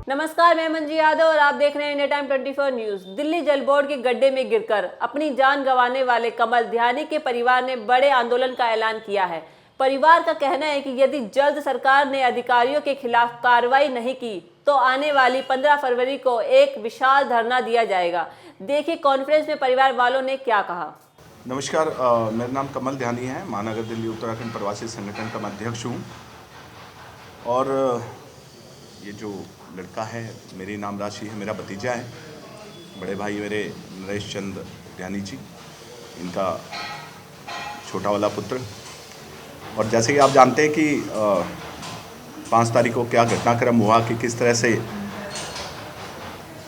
नमस्कार, मैं मंजी यादव और आप देख रहे हैं इंडिया टाइम 24 न्यूज। दिल्ली जल बोर्ड के गड्ढे में गिरकर अपनी जान गंवाने वाले कमल ध्यानी के परिवार ने बड़े आंदोलन का ऐलान किया है। परिवार का कहना है कि यदि जल्द सरकार ने अधिकारियों के खिलाफ कार्रवाई नहीं की तो आने वाली 15 फरवरी को एक विशाल धरना दिया जाएगा। देखिए कॉन्फ्रेंस में परिवार वालों ने क्या कहा। नमस्कार, मेरा नाम कमल ध्यानी है। महानगर दिल्ली उत्तराखंड प्रवासी संगठन का मैं अध्यक्ष हूँ। और ये जो लड़का है मेरी नाम राशि है, मेरा भतीजा है। बड़े भाई मेरे नरेश चंद ध्यानी जी, इनका छोटा वाला पुत्र। और जैसे कि आप जानते हैं कि 5 तारीख को क्या घटनाक्रम हुआ कि किस तरह से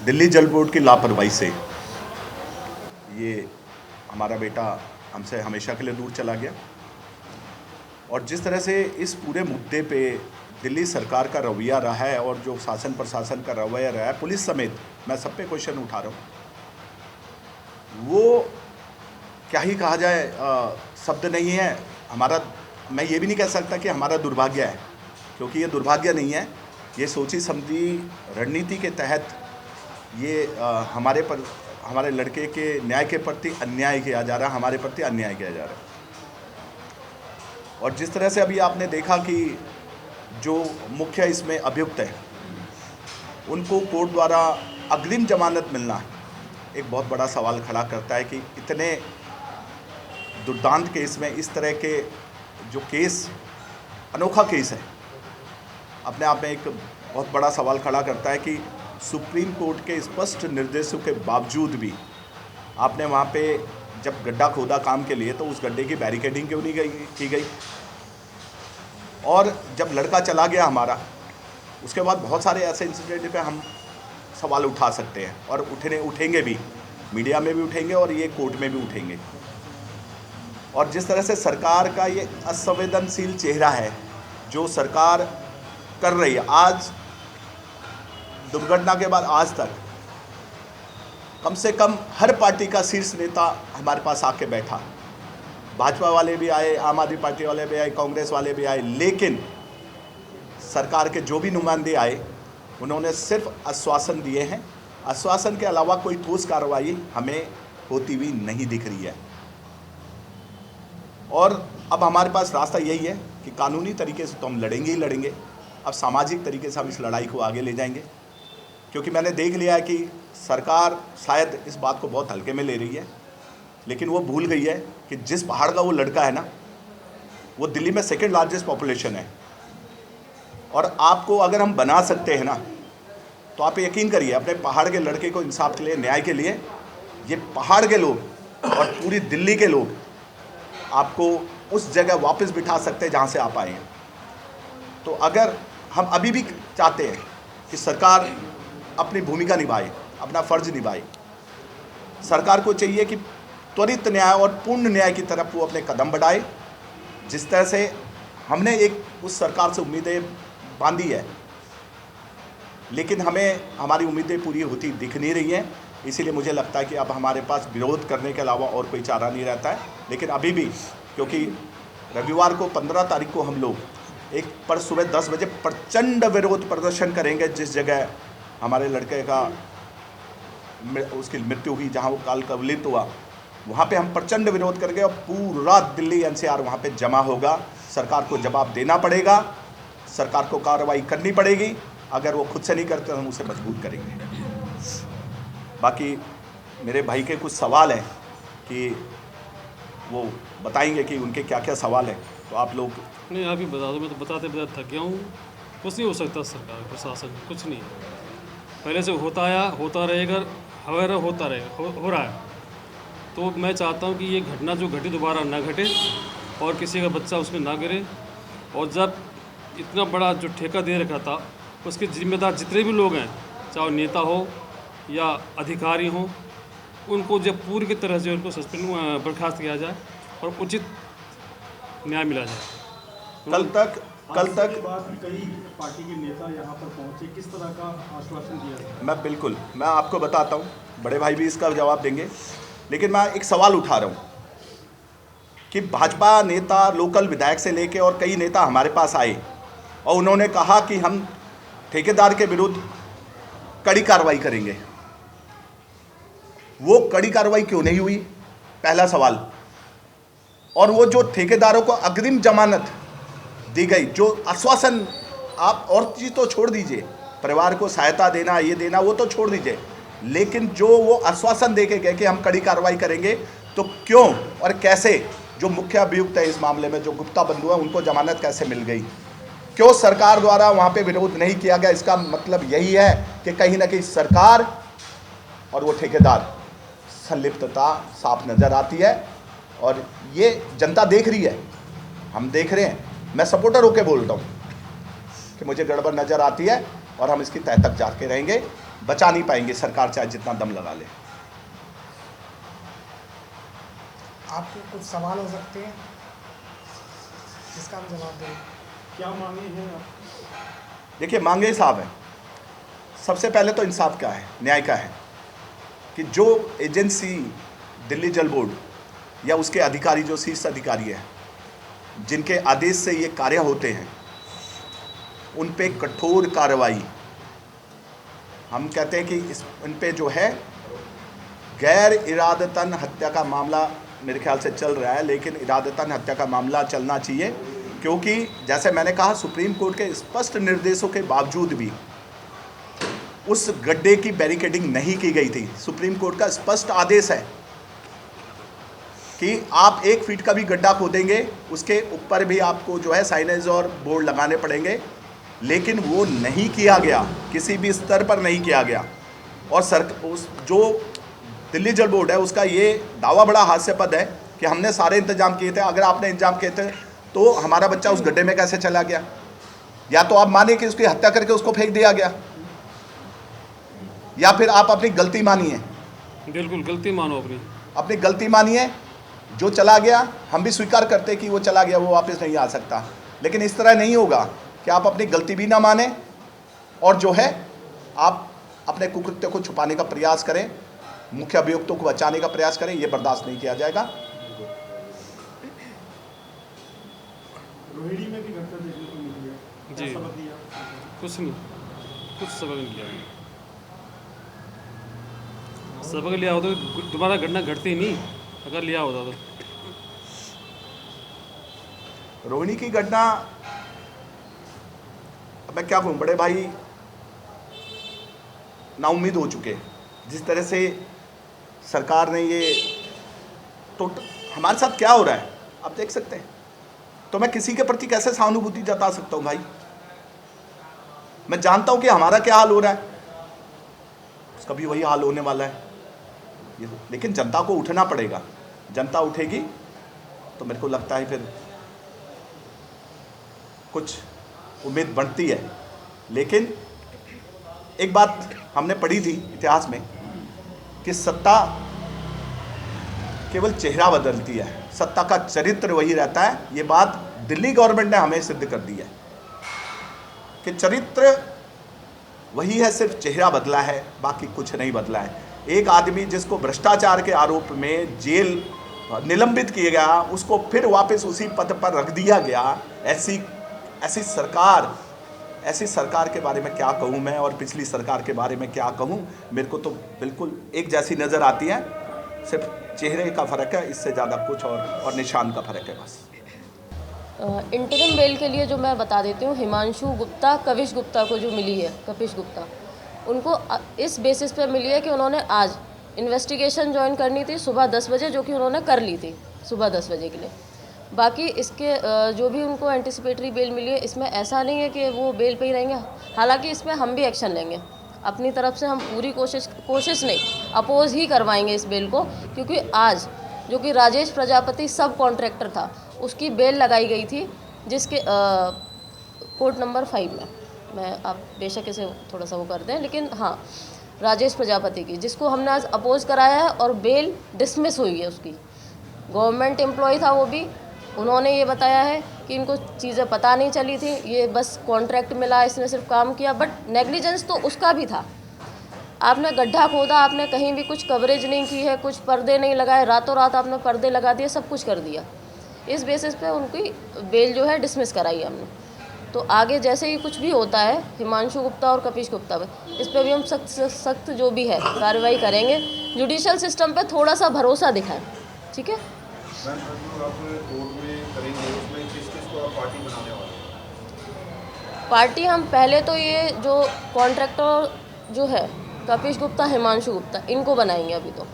दिल्ली जल बोर्ड की लापरवाही से ये हमारा बेटा हमसे हमेशा के लिए दूर चला गया। और जिस तरह से इस पूरे मुद्दे पे दिल्ली सरकार का रवैया रहा है और जो शासन प्रशासन का रवैया रहा है, पुलिस समेत, मैं सब पे क्वेश्चन उठा रहा हूँ। वो क्या ही कहा जाए, शब्द नहीं है हमारा। मैं ये भी नहीं कह सकता कि हमारा दुर्भाग्य है, क्योंकि ये दुर्भाग्य नहीं है। ये सोची समझी रणनीति के तहत ये हमारे लड़के के न्याय के प्रति अन्याय किया जा रहा है, हमारे प्रति अन्याय किया जा रहा है। और जिस तरह से अभी आपने देखा कि जो मुख्य इसमें अभियुक्त है उनको कोर्ट द्वारा अग्रिम जमानत मिलना एक बहुत बड़ा सवाल खड़ा करता है कि इतने दुर्दांत केस में इस तरह के जो केस, अनोखा केस है, अपने आप में एक बहुत बड़ा सवाल खड़ा करता है कि सुप्रीम कोर्ट के स्पष्ट निर्देशों के बावजूद भी आपने वहाँ पे जब गड्ढा खोदा काम के लिए तो उस गड्ढे की बैरिकेडिंग क्यों नहीं की गई। और जब लड़का चला गया हमारा, उसके बाद बहुत सारे ऐसे इंसिडेंट पे हम सवाल उठा सकते हैं और उठेंगे भी, मीडिया में भी उठेंगे और ये कोर्ट में भी उठेंगे। और जिस तरह से सरकार का ये असंवेदनशील चेहरा है जो सरकार कर रही है, आज दुर्घटना के बाद आज तक कम से कम हर पार्टी का शीर्ष नेता हमारे पास आके बैठा। भाजपा वाले भी आए, आम आदमी पार्टी वाले भी आए, कांग्रेस वाले भी आए, लेकिन सरकार के जो भी नुमाइंदे आए उन्होंने सिर्फ आश्वासन दिए हैं। आश्वासन के अलावा कोई ठोस कार्रवाई हमें होती हुई नहीं दिख रही है। और अब हमारे पास रास्ता यही है कि कानूनी तरीके से तो हम लड़ेंगे ही लड़ेंगे, अब सामाजिक तरीके से हम इस लड़ाई को आगे ले जाएंगे। क्योंकि मैंने देख लिया है कि सरकार शायद इस बात को बहुत हल्के में ले रही है, लेकिन वो भूल गई है कि जिस पहाड़ का वो लड़का है ना, वो दिल्ली में सेकंड लार्जेस्ट पॉपुलेशन है। और आपको अगर हम बना सकते हैं ना, तो आप यकीन करिए अपने पहाड़ के लड़के को इंसाफ के लिए, न्याय के लिए, ये पहाड़ के लोग और पूरी दिल्ली के लोग आपको उस जगह वापस बिठा सकते हैं जहाँ से आप आए हैं। तो अगर हम अभी भी चाहते हैं कि सरकार अपनी भूमिका निभाए, अपना फर्ज निभाए, सरकार को चाहिए कि त्वरित न्याय और पूर्ण न्याय की तरफ वो अपने कदम बढ़ाए। जिस तरह से हमने एक उस सरकार से उम्मीदें बांधी है, लेकिन हमें हमारी उम्मीदें पूरी होती दिख नहीं रही हैं। इसीलिए मुझे लगता है कि अब हमारे पास विरोध करने के अलावा और कोई चारा नहीं रहता है। लेकिन अभी भी, क्योंकि रविवार को 15 तारीख को हम लोग एक पर सुबह 10 बजे प्रचंड विरोध प्रदर्शन करेंगे जिस जगह हमारे लड़के का उसकी मृत्यु हुई, जहाँ वो काल कवलित हुआ, वहाँ पे हम प्रचंड विरोध करेंगे और पूरा दिल्ली एनसीआर वहाँ पे जमा होगा। सरकार को जवाब देना पड़ेगा, सरकार को कार्रवाई करनी पड़ेगी। अगर वो खुद से नहीं करते तो हम उसे मजबूर करेंगे। बाकी मेरे भाई के कुछ सवाल हैं कि वो बताएंगे कि उनके क्या क्या सवाल हैं, तो आप लोग। नहीं, आप ही बता दो, मैं तो बताते बताते थक गया हूँ। कुछ नहीं हो सकता, सरकार प्रशासन कुछ नहीं, पहले से होता आया, होता रहेगा, हमारा होता रहेगा, हो रहा है। तो मैं चाहता हूँ कि ये घटना जो घटी दोबारा ना घटे और किसी का बच्चा उसमें ना गिरे। और जब इतना बड़ा जो ठेका दे रखा था, उसके जिम्मेदार जितने भी लोग हैं, चाहे नेता हो या अधिकारी हो, उनको जब पूरी की तरह से उनको सस्पेंड बर्खास्त किया जाए और उचित न्याय मिला जाए। कल तक कई पार्टी के नेता यहाँ पर पहुँचे, किस तरह का आश्वासन दिया? मैं आपको बताता हूँ, बड़े भाई भी इसका जवाब देंगे, लेकिन मैं एक सवाल उठा रहा हूँ कि भाजपा नेता, लोकल विधायक से लेके और कई नेता हमारे पास आए और उन्होंने कहा कि हम ठेकेदार के विरुद्ध कड़ी कार्रवाई करेंगे। वो कड़ी कार्रवाई क्यों नहीं हुई, पहला सवाल। और वो जो ठेकेदारों को अग्रिम जमानत दी गई, जो आश्वासन, आप और चीज़ तो छोड़ दीजिए, परिवार को सहायता देना, ये देना, वो तो छोड़ दीजिए, लेकिन जो वो आश्वासन दे के गए कि हम कड़ी कार्रवाई करेंगे, तो क्यों और कैसे जो मुख्य अभियुक्त है इस मामले में, जो गुप्ता बंधु है, उनको जमानत कैसे मिल गई? क्यों सरकार द्वारा वहाँ पे विरोध नहीं किया गया? इसका मतलब यही है कि कहीं ना कहीं सरकार और वो ठेकेदार संलिप्तता साफ नज़र आती है, और ये जनता देख रही है, हम देख रहे हैं। मैं सपोर्टर होकर बोल रहा हूँ कि मुझे गड़बड़ नज़र आती है, और हम इसकी तह तक जाके रहेंगे। बचा नहीं पाएंगे सरकार, चाहे जितना दम लगा ले। आपके कुछ सवाल हो सकते हैं जिसका हम जवाब दें। क्या मांगे हैं आप? देखिए, मांगे साहब है, सबसे पहले तो इंसाफ का है, न्याय का है कि जो एजेंसी दिल्ली जल बोर्ड या उसके अधिकारी, जो शीर्ष अधिकारी है, जिनके आदेश से ये कार्य होते हैं, उन पे कठोर कार्रवाई। हम कहते हैं कि उन पे जो है गैर इरादतन हत्या का मामला मेरे ख्याल से चल रहा है, लेकिन इरादतन हत्या का मामला चलना चाहिए, क्योंकि जैसे मैंने कहा, सुप्रीम कोर्ट के स्पष्ट निर्देशों के बावजूद भी उस गड्ढे की बैरिकेडिंग नहीं की गई थी। सुप्रीम कोर्ट का स्पष्ट आदेश है कि आप 1 फीट का भी गड्ढा खोदेंगे, उसके ऊपर भी आपको जो है साइनेज और बोर्ड लगाने पड़ेंगे, लेकिन वो नहीं किया गया, किसी भी स्तर पर नहीं किया गया। और उस जो दिल्ली जल बोर्ड है, उसका ये दावा बड़ा हास्यास्पद है कि हमने सारे इंतजाम किए थे। अगर आपने इंतजाम किए थे तो हमारा बच्चा उस गड्ढे में कैसे चला गया? या तो आप मानिए कि उसकी हत्या करके उसको फेंक दिया गया, या फिर आप अपनी गलती मानिए। बिल्कुल गलती मानो अपनी गलती मानिए। जो चला गया, हम भी स्वीकार करते कि वो चला गया, वो वापस नहीं आ सकता, लेकिन इस तरह नहीं होगा कि आप अपनी गलती भी ना माने और जो है आप अपने कुकृत्य को छुपाने का प्रयास करें, मुख्य अभियुक्तों को बचाने का प्रयास करें। ये बर्दाश्त नहीं किया जाएगा। रोहिणी में भी घटना देखने को मिली है, क्या जी। सबक दिया? कुछ नहीं, कुछ सबक नहीं लिया। सबक लिया होता तो दोबारा घटना घटती नहीं, अगर लिया होता तो। रोहिणी की घटना, अब मैं क्या कहूँ, बड़े भाई नाउम्मीद हो चुके। जिस तरह से सरकार ने ये, तो हमारे साथ क्या हो रहा है आप देख सकते हैं, तो मैं किसी के प्रति कैसे सहानुभूति जता सकता हूँ भाई? मैं जानता हूँ कि हमारा क्या हाल हो रहा है, उसका भी वही हाल होने वाला है। लेकिन जनता को उठना पड़ेगा। जनता उठेगी तो मेरे को लगता है फिर कुछ उम्मीद बढ़ती है। लेकिन एक बात हमने पढ़ी थी इतिहास में कि सत्ता केवल चेहरा बदलती है, सत्ता का चरित्र वही रहता है। ये बात दिल्ली गवर्नमेंट ने हमें सिद्ध कर दी है कि चरित्र वही है, सिर्फ चेहरा बदला है, बाकी कुछ नहीं बदला है। एक आदमी जिसको भ्रष्टाचार के आरोप में जेल निलंबित किया गया, उसको फिर वापस उसी पद पर रख दिया गया। ऐसी सरकार के बारे में क्या कहूँ मैं, और पिछली सरकार के बारे में क्या कहूँ? मेरे को तो बिल्कुल एक जैसी नज़र आती है, सिर्फ चेहरे का फ़र्क है, इससे ज़्यादा कुछ और निशान का फ़र्क है बस। इंटरिम बेल के लिए जो मैं बता देती हूँ, हिमांशु गुप्ता, कविश गुप्ता को जो मिली है, कपिश गुप्ता, उनको इस बेसिस पे मिली है कि उन्होंने आज इन्वेस्टिगेशन ज्वाइन करनी थी सुबह 10 बजे, जो कि उन्होंने कर ली थी सुबह 10 बजे के लिए। बाकी इसके जो भी उनको एंटिसिपेटरी बेल मिली है, इसमें ऐसा नहीं है कि वो बेल पे ही रहेंगे। हालांकि इसमें हम भी एक्शन लेंगे अपनी तरफ से, हम पूरी कोशिश नहीं, अपोज ही करवाएंगे इस बेल को, क्योंकि आज जो कि राजेश प्रजापति सब कॉन्ट्रैक्टर था, उसकी बेल लगाई गई थी, जिसके कोर्ट नंबर 5 में, मैं आप बेशक इसे थोड़ा सा वो कर दें, लेकिन हाँ, राजेश प्रजापति की, जिसको हमने आज अपोज कराया है और बेल डिसमिस हुई है उसकी। गवर्नमेंट एम्प्लॉय था वो भी, उन्होंने ये बताया है कि इनको चीज़ें पता नहीं चली थी, ये बस कॉन्ट्रैक्ट मिला, इसने सिर्फ काम किया, बट नेग्लिजेंस तो उसका भी था। आपने गड्ढा खोदा, आपने कहीं भी कुछ कवरेज नहीं की है, कुछ पर्दे नहीं लगाए, रातों रात आपने पर्दे लगा दिए, सब कुछ कर दिया। इस बेसिस पे उनकी बेल जो है डिसमिस कराई हमने। तो आगे जैसे ही कुछ भी होता है हिमांशु गुप्ता और कपिश गुप्ता पे, इस पे भी हम सख्त से सख्त जो भी है कार्रवाई करेंगे। जुडिशियल सिस्टम पे थोड़ा सा भरोसा दिखाएं, ठीक है। मैम जो आप कोर्ट में करेंगे उसमें किस किस को आप पार्टी बनाने वाले हैं? पार्टी हम पहले तो ये जो कॉन्ट्रैक्टर जो है कपिश गुप्ता हिमांशु गुप्ता इनको बनाएंगे अभी तो।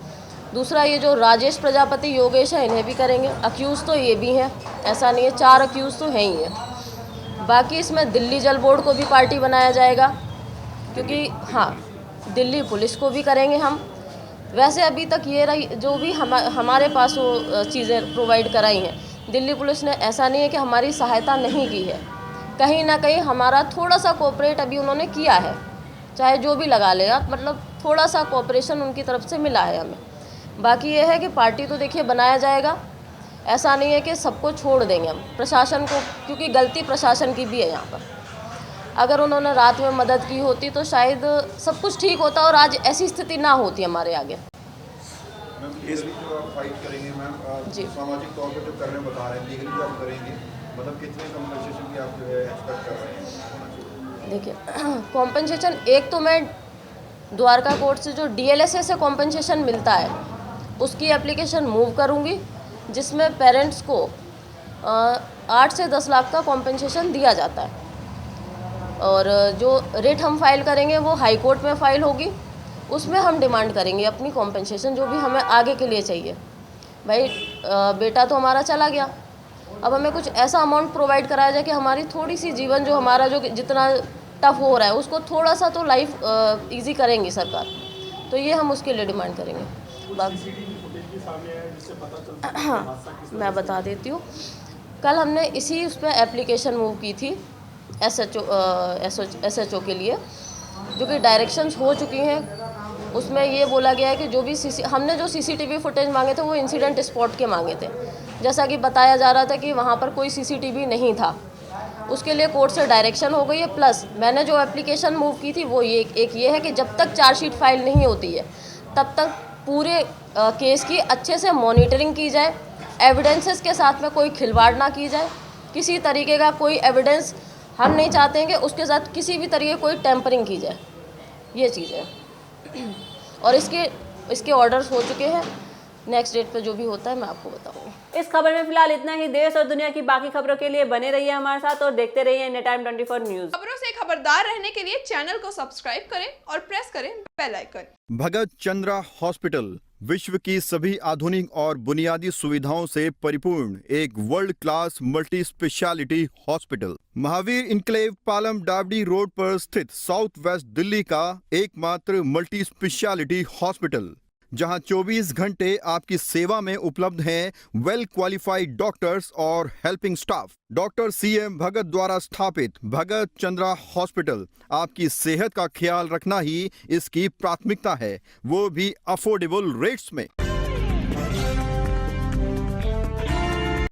दूसरा ये जो राजेश प्रजापति योगेश है इन्हें भी करेंगे। अक्यूज़ तो ये भी हैं, ऐसा नहीं है, 4 अक्यूज़ तो हैं ही हैं। बाकी इसमें दिल्ली जल बोर्ड को भी पार्टी बनाया जाएगा, क्योंकि हाँ दिल्ली पुलिस को भी करेंगे हम। वैसे अभी तक ये रही जो भी हमारे पास वो चीज़ें प्रोवाइड कराई हैं, दिल्ली पुलिस ने ऐसा नहीं है कि हमारी सहायता नहीं की है, कहीं ना कहीं हमारा थोड़ा सा कोऑपरेट अभी उन्होंने किया है, चाहे जो भी लगा ले आप, मतलब थोड़ा सा कोऑपरेशन उनकी तरफ से मिला है हमें। बाकी ये है कि पार्टी तो देखिए बनाया जाएगा, ऐसा नहीं है कि सबको छोड़ देंगे हम प्रशासन को, क्योंकि गलती प्रशासन की भी है यहाँ पर। अगर उन्होंने रात में मदद की होती तो शायद सब कुछ ठीक होता और आज ऐसी स्थिति ना होती हमारे आगे। मैम लीगली जो आप फाइट करेंगे मैम, जी। सामाजिक तौर पर जो करने बता रहे हैं लीगली जो आप करेंगे, मतलब कितने कंपनसेशन की आप जो है एक्सपेक्ट कर रहे हैं? देखिए कॉम्पनसेशन एक तो मैं द्वारका कोर्ट से जो DLSA से कॉम्पनसेशन मिलता है उसकी एप्लीकेशन मूव करूँगी, जिसमें पेरेंट्स को 8 से 10 लाख का कॉम्पनसेशन दिया जाता है। और जो रिट हम फाइल करेंगे वो हाई कोर्ट में फाइल होगी, उसमें हम डिमांड करेंगे अपनी कॉम्पनसेशन जो भी हमें आगे के लिए चाहिए। भाई बेटा तो हमारा चला गया, अब हमें कुछ ऐसा अमाउंट प्रोवाइड कराया जाए कि हमारी थोड़ी सी जीवन जो हमारा जो जितना टफ हो रहा है उसको थोड़ा सा तो लाइफ ईजी करेंगी सरकार, तो ये हम उसके लिए डिमांड करेंगे। बाकी हाँ मैं बता देती हूँ, कल हमने इसी उस पर एप्लीकेशन मूव की थी SHO के लिए, जो कि डायरेक्शंस हो चुकी हैं। उसमें ये बोला गया है कि जो भी हमने जो CCTV फुटेज मांगे थे वो इंसिडेंट स्पॉट के मांगे थे, जैसा कि बताया जा रहा था कि वहाँ पर कोई CCTV नहीं था। उसके लिए कोर्ट से डायरेक्शन हो गई है। प्लस मैंने जो एप्लीकेशन मूव की थी वो ये है कि जब तक चार्जशीट फाइल नहीं होती है तब तक पूरे केस की अच्छे से मॉनिटरिंग की जाए, एविडेंसेस के साथ में कोई खिलवाड़ ना की जाए, किसी तरीके का कोई एविडेंस हम नहीं चाहते हैं कि उसके साथ किसी भी तरीके कोई टेम्परिंग की जाए, ये चीज़ है। और इसके ऑर्डर्स हो चुके हैं, नेक्स्ट डेट पे जो भी होता है मैं आपको बताऊंगी। इस खबर में फिलहाल इतना ही। देश और दुनिया की बाकी खबरों के लिए बने रहिए हमारे साथ और देखते रहिए इंडिया टाइम 24 न्यूज। खबरों से खबरदार रहने के लिए चैनल को सब्सक्राइब करें और प्रेस करें बेल आइकन। भगत चंद्रा हॉस्पिटल विश्व की सभी आधुनिक और बुनियादी सुविधाओं से परिपूर्ण एक world class multi speciality hospital, Mahavir enclave Palam डावडी रोड पर स्थित साउथ वेस्ट दिल्ली का एकमात्र मल्टी स्पेशलिटी हॉस्पिटल, जहां 24 घंटे आपकी सेवा में उपलब्ध हैं वेल क्वालिफाइड डॉक्टर्स और हेल्पिंग स्टाफ। डॉक्टर CM भगत द्वारा स्थापित भगत चंद्रा हॉस्पिटल आपकी सेहत का ख्याल रखना ही इसकी प्राथमिकता है, वो भी अफोर्डेबल रेट्स में।